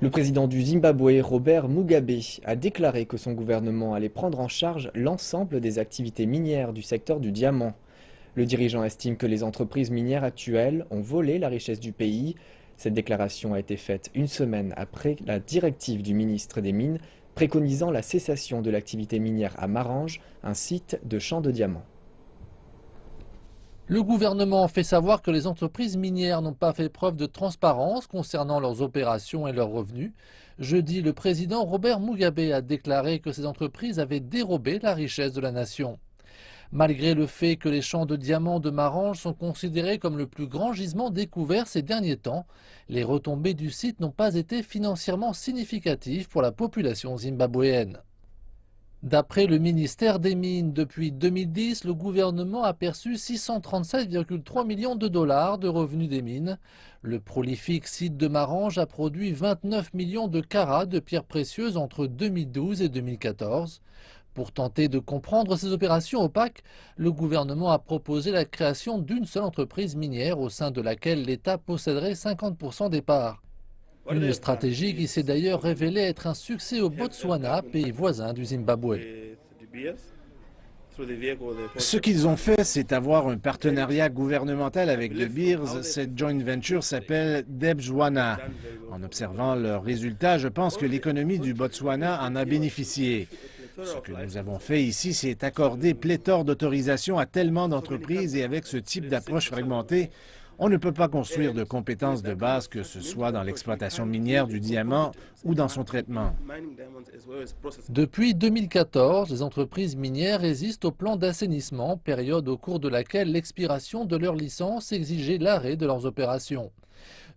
Le président du Zimbabwe, Robert Mugabe, a déclaré que son gouvernement allait prendre en charge l'ensemble des activités minières du secteur du diamant. Le dirigeant estime que les entreprises minières actuelles ont volé la richesse du pays. Cette déclaration a été faite une semaine après la directive du ministre des Mines préconisant la cessation de l'activité minière à Marange, un site de champ de diamants. Le gouvernement fait savoir que les entreprises minières n'ont pas fait preuve de transparence concernant leurs opérations et leurs revenus. Jeudi, le président Robert Mugabe a déclaré que ces entreprises avaient dérobé la richesse de la nation. Malgré le fait que les champs de diamants de Marange sont considérés comme le plus grand gisement découvert ces derniers temps, les retombées du site n'ont pas été financièrement significatives pour la population zimbabwéenne. D'après le ministère des Mines, depuis 2010, le gouvernement a perçu 637,3 millions de dollars de revenus des mines. Le prolifique site de Marange a produit 29 millions de carats de pierres précieuses entre 2012 et 2014. Pour tenter de comprendre ces opérations opaques, le gouvernement a proposé la création d'une seule entreprise minière au sein de laquelle l'État posséderait 50% des parts. Une stratégie qui s'est d'ailleurs révélée être un succès au Botswana, pays voisin du Zimbabwe. Ce qu'ils ont fait, c'est avoir un partenariat gouvernemental avec De Beers. Cette joint venture s'appelle Debswana. En observant leurs résultats, je pense que l'économie du Botswana en a bénéficié. Ce que nous avons fait ici, c'est accorder pléthore d'autorisations à tellement d'entreprises et avec ce type d'approche fragmentée, on ne peut pas construire de compétences de base, que ce soit dans l'exploitation minière du diamant ou dans son traitement. Depuis 2014, les entreprises minières résistent au plan d'assainissement, période au cours de laquelle l'expiration de leur licence exigeait l'arrêt de leurs opérations.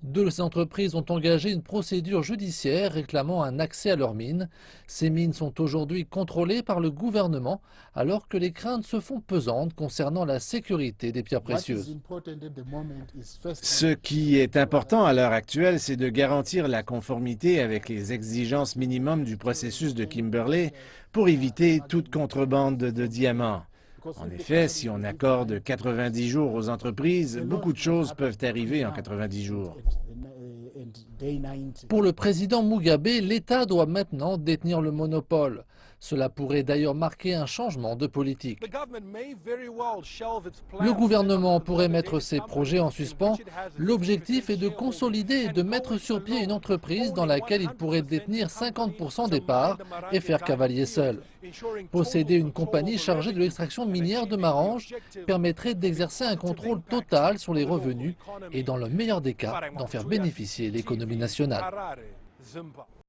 Deux de ces entreprises ont engagé une procédure judiciaire réclamant un accès à leurs mines. Ces mines sont aujourd'hui contrôlées par le gouvernement alors que les craintes se font pesantes concernant la sécurité des pierres précieuses. Ce qui est important à l'heure actuelle, c'est de garantir la conformité avec les exigences minimum du processus de Kimberley pour éviter toute contrebande de diamants. En effet, si on accorde 90 jours aux entreprises, beaucoup de choses peuvent arriver en 90 jours. Pour le président Mugabe, l'État doit maintenant détenir le monopole. Cela pourrait d'ailleurs marquer un changement de politique. Le gouvernement pourrait mettre ses projets en suspens. L'objectif est de consolider et de mettre sur pied une entreprise dans laquelle il pourrait détenir 50% des parts et faire cavalier seul. Posséder une compagnie chargée de l'extraction minière de Marange permettrait d'exercer un contrôle total sur les revenus et, dans le meilleur des cas, d'en faire bénéficier l'économie nationale.